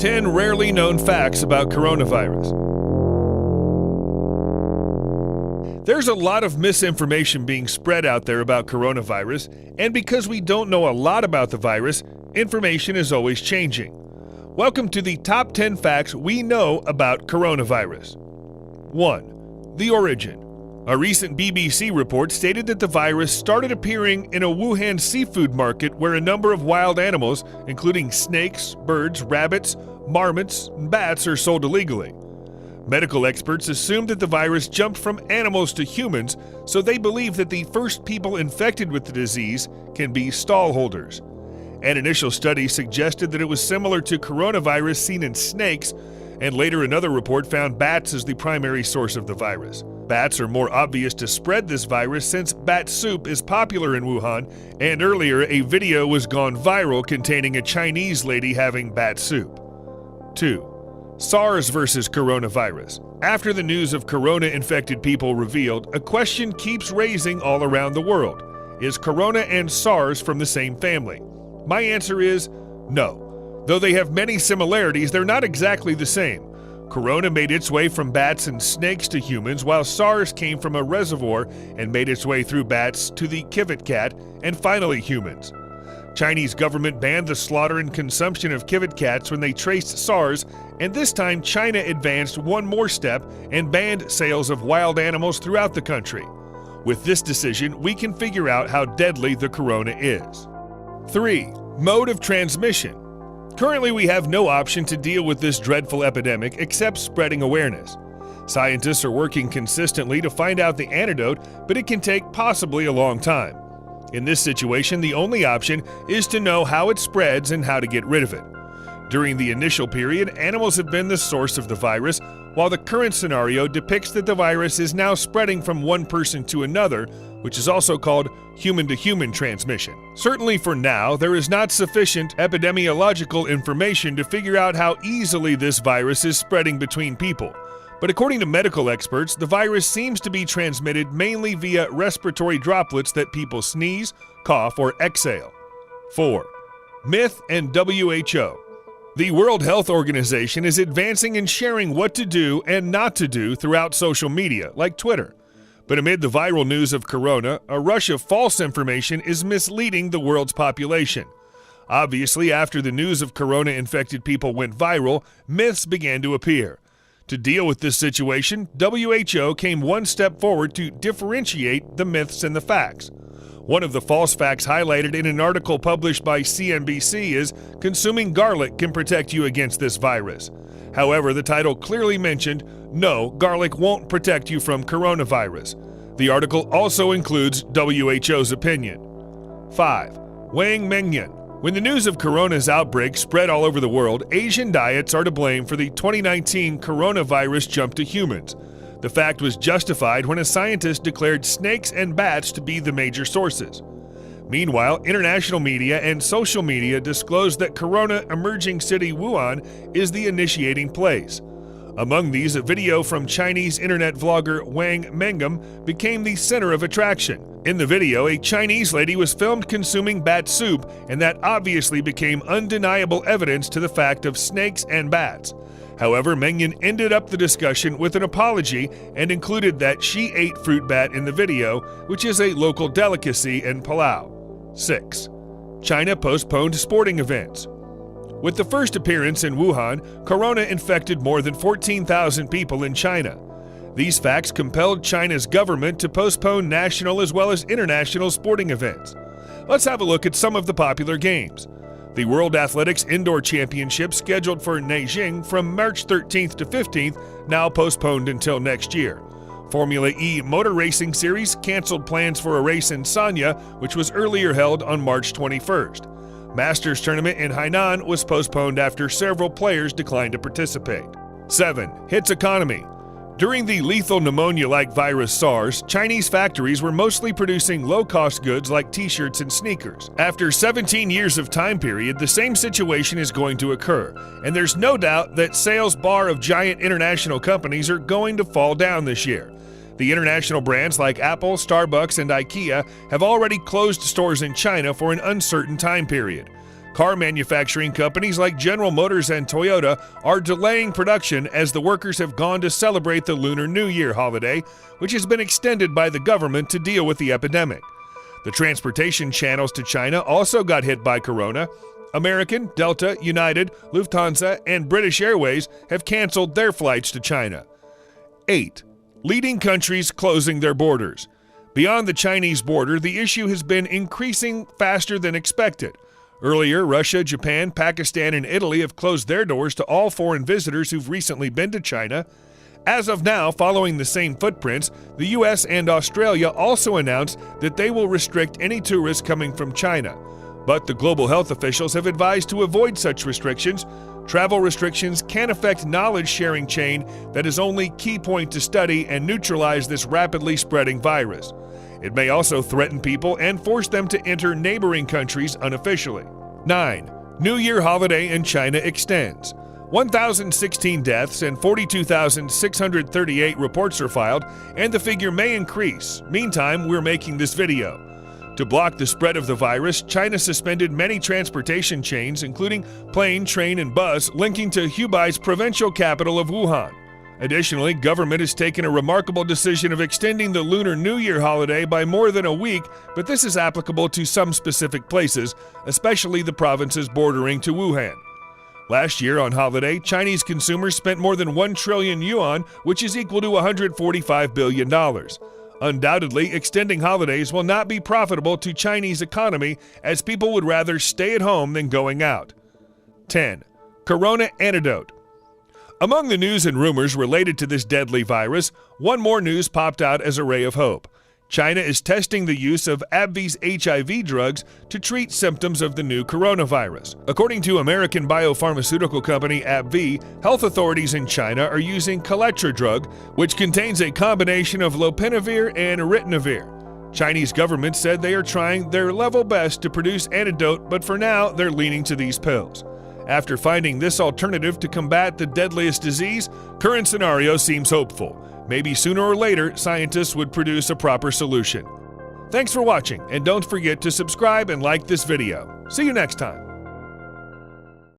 10 rarely known facts about coronavirus. There's a lot of misinformation being spread out there about coronavirus, and because we don't know a lot about the virus, information is always changing. Welcome to the top 10 facts we know about coronavirus. 1. The origin. A recent BBC report stated that the virus started appearing in a Wuhan seafood market where a number of wild animals, including snakes, birds, rabbits, marmots, and bats, are sold illegally. Medical experts assumed that the virus jumped from animals to humans, so they believe that the first people infected with the disease can be stallholders. An initial study suggested that it was similar to coronavirus seen in snakes, and later another report found bats as the primary source of the virus. Bats are more obvious to spread this virus since bat soup is popular in Wuhan, and earlier a video was gone viral containing a Chinese lady having bat soup. 2. SARS versus coronavirus. After the news of corona-infected people revealed, a question keeps raising all around the world. Is corona and SARS from the same family? My answer is no. Though they have many similarities, they're not exactly the same. Corona made its way from bats and snakes to humans, while SARS came from a reservoir and made its way through bats to the civet cat and finally humans. Chinese government banned the slaughter and consumption of civet cats when they traced SARS, and this time China advanced one more step and banned sales of wild animals throughout the country. With this decision, we can figure out how deadly the corona is. 3. Mode of transmission. Currently, we have no option to deal with this dreadful epidemic except spreading awareness. Scientists are working consistently to find out the antidote, but it can take possibly a long time. In this situation, the only option is to know how it spreads and how to get rid of it. During the initial period, animals have been the source of the virus, while the current scenario depicts that the virus is now spreading from one person to another, which is also called human-to-human transmission. Certainly for now, there is not sufficient epidemiological information to figure out how easily this virus is spreading between people. But according to medical experts, the virus seems to be transmitted mainly via respiratory droplets that people sneeze, cough, or exhale. 4. Myth and WHO. The World Health Organization is advancing in sharing what to do and not to do throughout social media, like Twitter. But amid the viral news of corona, a rush of false information is misleading the world's population. Obviously, after the news of corona-infected people went viral, myths began to appear. To deal with this situation, WHO came one step forward to differentiate the myths and the facts. One of the false facts highlighted in an article published by CNBC is consuming garlic can protect you against this virus. However, the title clearly mentioned, no, garlic won't protect you from coronavirus. The article also includes WHO's opinion. 5. Wang Mengyan. When the news of corona's outbreak spread all over the world, Asian diets are to blame for the 2019 coronavirus jump to humans. The fact was justified when a scientist declared snakes and bats to be the major sources. Meanwhile, international media and social media disclosed that corona emerging city Wuhan is the initiating place. Among these, a video from Chinese internet vlogger Wang Mengam became the center of attraction. In the video, a Chinese lady was filmed consuming bat soup, and that obviously became undeniable evidence to the fact of snakes and bats. However, Mengyan ended up the discussion with an apology and included that she ate fruit bat in the video, which is a local delicacy in Palau. 6. China postponed sporting events. With the first appearance in Wuhan, corona infected more than 14,000 people in China. These facts compelled China's government to postpone national as well as international sporting events. Let's have a look at some of the popular games. The World Athletics Indoor Championship, scheduled for Nanjing from March 13th to 15th, now postponed until next year. Formula E Motor Racing Series canceled plans for a race in Sanya, which was earlier held on March 21st. Masters Tournament in Hainan was postponed after several players declined to participate. 7. Hits economy. During the lethal pneumonia-like virus SARS, Chinese factories were mostly producing low-cost goods like t-shirts and sneakers. After 17 years of time period, the same situation is going to occur, and there's no doubt that sales bar of giant international companies are going to fall down this year. The international brands like Apple, Starbucks, and IKEA have already closed stores in China for an uncertain time period. Car manufacturing companies like General Motors and Toyota are delaying production as the workers have gone to celebrate the Lunar New Year holiday, which has been extended by the government to deal with the epidemic. The transportation channels to China also got hit by corona. American, Delta, United, Lufthansa, and British Airways have canceled their flights to China. 8. Leading countries closing their borders. Beyond the Chinese border, the issue has been increasing faster than expected. Earlier, Russia, Japan, Pakistan, and Italy have closed their doors to all foreign visitors who've recently been to China. As of now, following the same footprints, the U.S. and Australia also announced that they will restrict any tourists coming from China. But the global health officials have advised to avoid such restrictions. Travel restrictions can affect knowledge-sharing chain that is only key point to study and neutralize this rapidly spreading virus. It may also threaten people and force them to enter neighboring countries unofficially. 9. New Year holiday in China extends. 1,016 deaths and 42,638 reports are filed, and the figure may increase. Meantime, we're making this video. To block the spread of the virus, China suspended many transportation chains, including plane, train, and bus, linking to Hubei's provincial capital of Wuhan. Additionally, government has taken a remarkable decision of extending the Lunar New Year holiday by more than a week, but this is applicable to some specific places, especially the provinces bordering to Wuhan. Last year on holiday, Chinese consumers spent more than 1 trillion yuan, which is equal to $145 billion. Undoubtedly, extending holidays will not be profitable to Chinese economy, as people would rather stay at home than going out. 10. Corona antidote. Among the news and rumors related to this deadly virus, one more news popped out as a ray of hope. China is testing the use of AbbVie's HIV drugs to treat symptoms of the new coronavirus. According to American biopharmaceutical company AbbVie, health authorities in China are using Kaletra drug, which contains a combination of lopinavir and ritonavir. Chinese government said they are trying their level best to produce antidote, but for now they're leaning to these pills. After finding this alternative to combat the deadliest disease, current scenario seems hopeful. Maybe sooner or later, scientists would produce a proper solution. Thanks for watching, and don't forget to subscribe and like this video. See you next time.